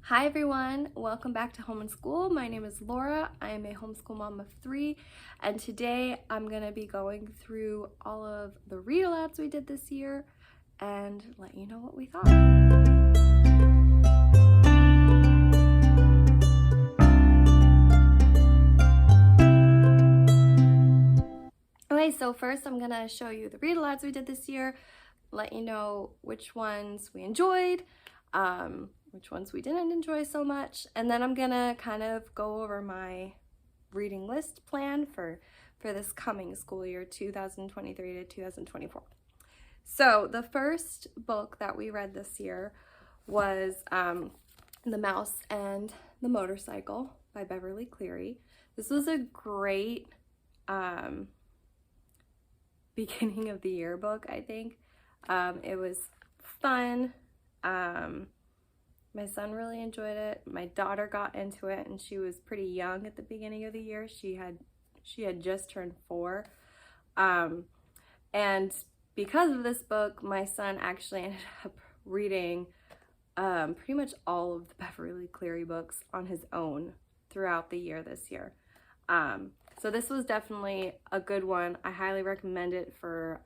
Hi everyone, welcome back to Home and School. My name is Laura. I am a homeschool mom of 3, and today I'm going to be going through all of the read alouds we did this year and let you know what we thought. Okay, so first I'm going to show you the read alouds we did this year, let you know which ones we enjoyed, which ones we didn't enjoy so much, and then I'm gonna kind of go over my reading list plan for this coming school year, 2023 to 2024. So the first book that we read this year was The Mouse and the Motorcycle by Beverly Cleary. This was a great beginning of the year book, I think. It was fun. My son really enjoyed it. My daughter got into it, and she was pretty young at the beginning of the year. She had just turned 4. And because of this book, my son actually ended up reading pretty much all of the Beverly Cleary books on his own throughout the year this year. So this was definitely a good one. I highly recommend it for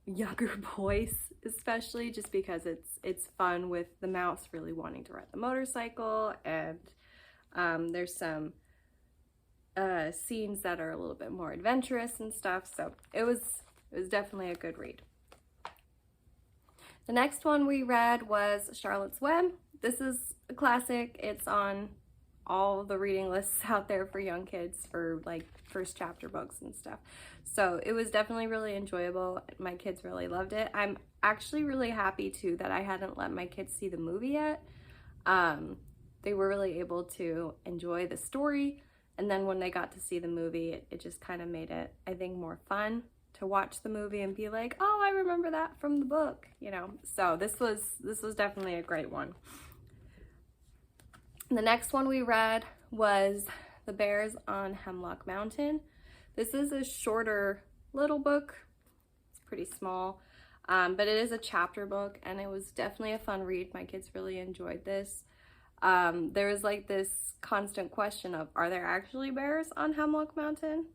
younger boys, especially, just because it's fun with the mouse really wanting to ride the motorcycle, and there's some scenes that are a little bit more adventurous and stuff, so it was definitely a good read. The next one we read was Charlotte's Web. This is a classic. It's on all the reading lists out there for young kids for like first chapter books and stuff. So it was definitely really enjoyable. My kids really loved it. I'm actually really happy too that I hadn't let my kids see the movie yet. They were really able to enjoy the story, and then when they got to see the movie, it just kind of made it, I think, more fun to watch the movie and be like, oh, I remember that from the book, you know. So this was definitely a great one. The next one we read was The Bears on Hemlock Mountain. This is a shorter little book. It's pretty small, but it is a chapter book, and it was definitely a fun read. My kids really enjoyed this. There was like this constant question of, are there actually bears on Hemlock Mountain?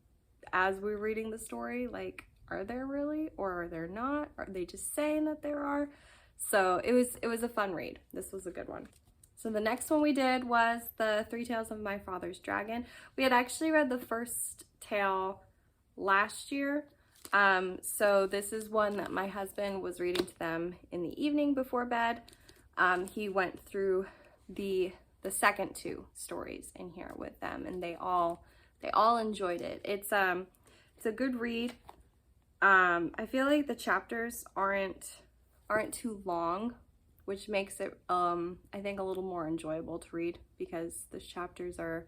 As we're reading the story, like, are there really, or are there not? Are they just saying that there are? So it was a fun read. This was a good one. So the next one we did was The 3 Tales of My Father's Dragon. We had actually read the first tale last year. So this is one that my husband was reading to them in the evening before bed. He went through the second 2 stories in here with them, and they all enjoyed it. It's a good read. I feel like the chapters aren't too long, which makes it, I think, a little more enjoyable to read, because the chapters are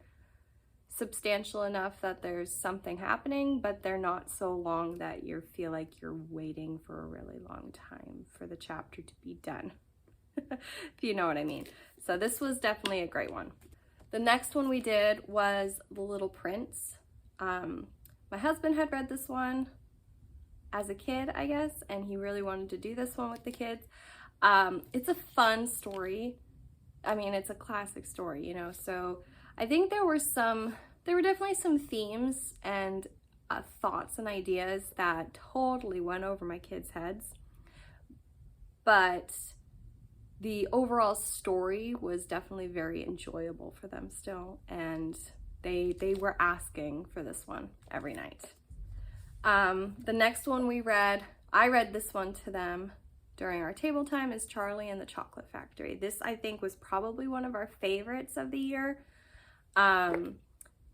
substantial enough that there's something happening, but they're not so long that you feel like you're waiting for a really long time for the chapter to be done, if you know what I mean. So this was definitely a great one. The next one we did was The Little Prince. My husband had read this one as a kid, I guess, and he really wanted to do this one with the kids. It's a fun story. I mean, it's a classic story, you know, so I think there were definitely some themes and thoughts and ideas that totally went over my kids' heads, but the overall story was definitely very enjoyable for them still, and they were asking for this one every night. The next one I read this one to them during our table time, is Charlie and the Chocolate Factory. This, I think, was probably one of our favorites of the year.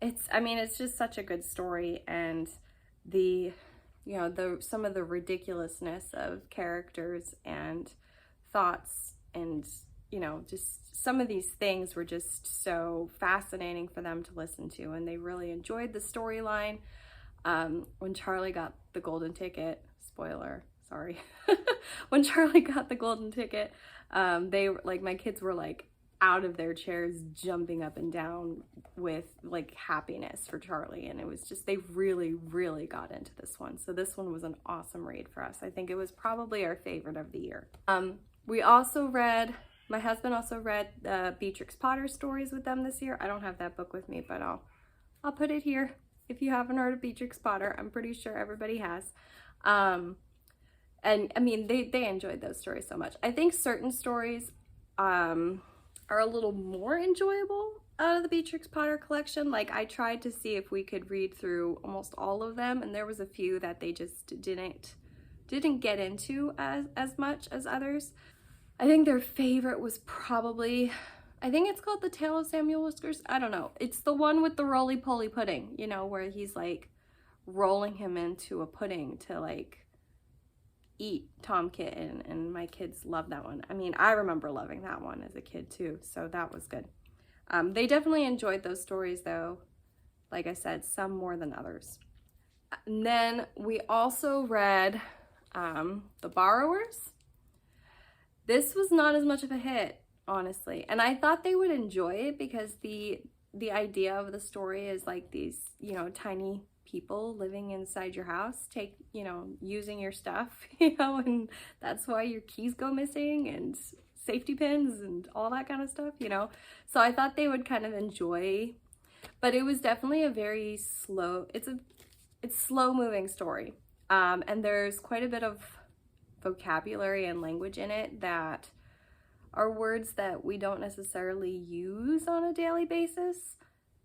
It's just such a good story, and some of the ridiculousness of characters and thoughts, and, you know, just some of these things were just so fascinating for them to listen to, and they really enjoyed the storyline. When Charlie got the golden ticket, spoiler, sorry. When Charlie got the golden ticket, my kids were like out of their chairs jumping up and down with like happiness for Charlie, and it was just, they really got into this one. So this one was an awesome read for us. I think it was probably our favorite of the year. We also read My husband also read Beatrix Potter stories with them this year. I don't have that book with me, but I'll put it here. If you haven't heard of Beatrix Potter, I'm pretty sure everybody has. And I mean, they enjoyed those stories so much. I think certain stories are a little more enjoyable out of the Beatrix Potter collection. Like, I tried to see if we could read through almost all of them, and there was a few that they just didn't get into as much as others. I think their favorite was probably, I think it's called The Tale of Samuel Whiskers. I don't know. It's the one with the roly-poly pudding, you know, where he's like rolling him into a pudding to like eat Tom Kitten, and my kids love that one. I mean, I remember loving that one as a kid too, so that was good. They definitely enjoyed those stories though. Like I said, some more than others. And then we also read The Borrowers. This was not as much of a hit, honestly, and I thought they would enjoy it because the idea of the story is like these, you know, tiny people living inside your house, using your stuff, you know, and that's why your keys go missing and safety pins and all that kind of stuff, you know. So I thought they would kind of enjoy, but it was definitely a very slow, it's slow moving story. And there's quite a bit of vocabulary and language in it that are words that we don't necessarily use on a daily basis.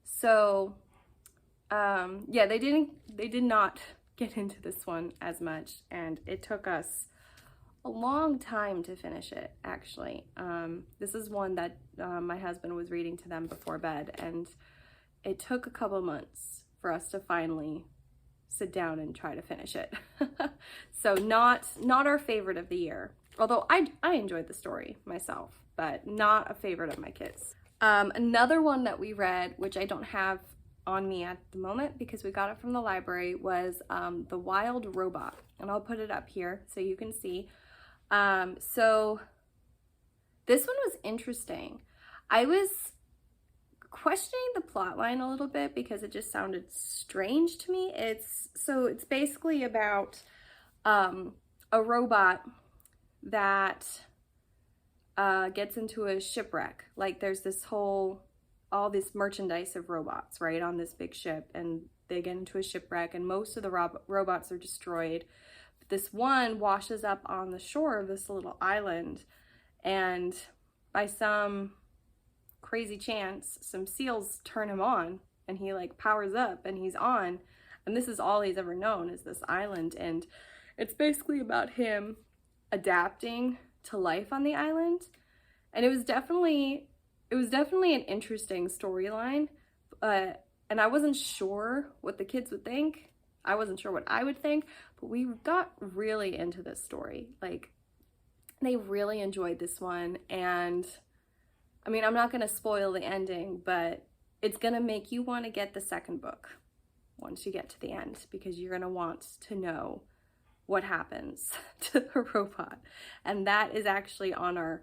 So yeah, they did not get into this one as much, and it took us a long time to finish it, actually. This is one that my husband was reading to them before bed, and it took a couple months for us to finally sit down and try to finish it. So not our favorite of the year, although I enjoyed the story myself, but not a favorite of my kids. Another one that we read, which I don't have on me at the moment because we got it from the library, was The Wild Robot, and I'll put it up here so you can see. So this one was interesting. I was questioning the plot line a little bit because it just sounded strange to me. It's basically about a robot that gets into a shipwreck. Like, there's all this merchandise of robots, right, on this big ship, and they get into a shipwreck, and most of the robots are destroyed. But this one washes up on the shore of this little island, and by some crazy chance, some seals turn him on, and he like powers up and he's on, and this is all he's ever known, is this island. And it's basically about him adapting to life on the island. And it was definitely an interesting storyline, and I wasn't sure what the kids would think. I wasn't sure what I would think, but we got really into this story. Like, they really enjoyed this one, and I mean, I'm not going to spoil the ending, but it's going to make you want to get the second book once you get to the end, because you're going to want to know what happens to the robot. And that is actually on our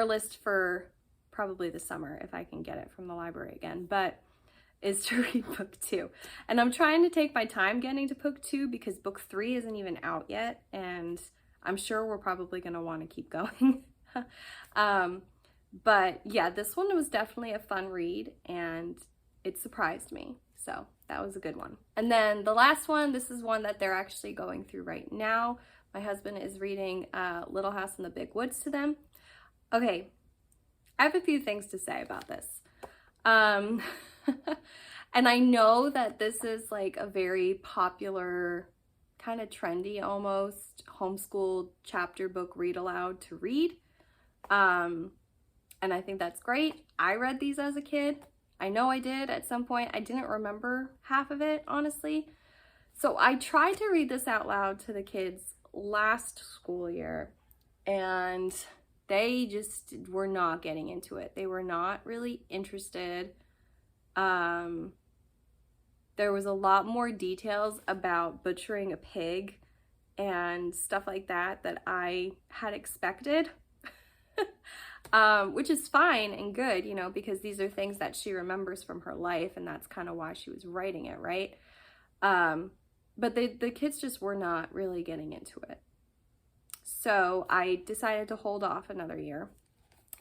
list for probably the summer, if I can get it from the library again, but is to read book 2. And I'm trying to take my time getting to book 2 because book 3 isn't even out yet, and I'm sure we're probably going to want to keep going. But yeah, this one was definitely a fun read, and it surprised me. So that was a good one. And then the last one, this is one that they're actually going through right now. My husband is reading Little House in the Big Woods to them. Okay, I have a few things to say about this. And I know that this is like a very popular, kind of trendy almost, homeschool chapter book read aloud to read. And I think that's great. I read these as a kid. I know I did at some point. I didn't remember half of it, honestly. So I tried to read this out loud to the kids last school year, and they just were not getting into it. They were not really interested. There was a lot more details about butchering a pig and stuff like that I had expected. Which is fine and good, you know, because these are things that she remembers from her life, and that's kind of why she was writing it, right? But the kids just were not really getting into it. So I decided to hold off another year.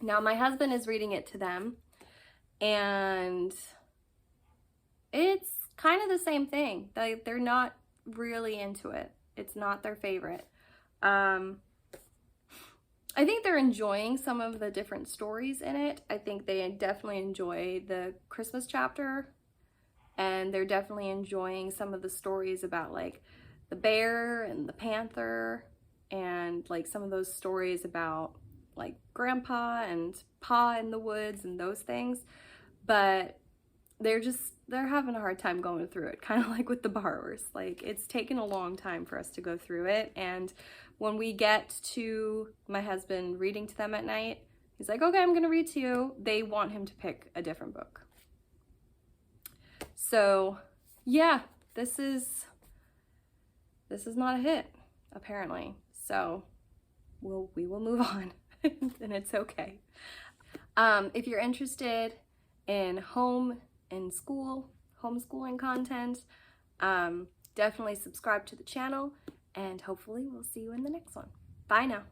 Now my husband is reading it to them, and it's kind of the same thing. They're not really into it. It's not their favorite. I think they're enjoying some of the different stories in it. I think they definitely enjoy the Christmas chapter, and they're definitely enjoying some of the stories about like the bear and the panther, and like some of those stories about like grandpa and pa in the woods and those things. But they're having a hard time going through it, kind of like with the borrowers. Like, it's taken a long time for us to go through it, and when we get to my husband reading to them at night, he's like, okay, I'm gonna read to you. They want him to pick a different book. So yeah, this is not a hit, apparently. So we will move on. And it's okay. If you're interested in home and school, homeschooling content, definitely subscribe to the channel, and hopefully we'll see you in the next one. Bye now.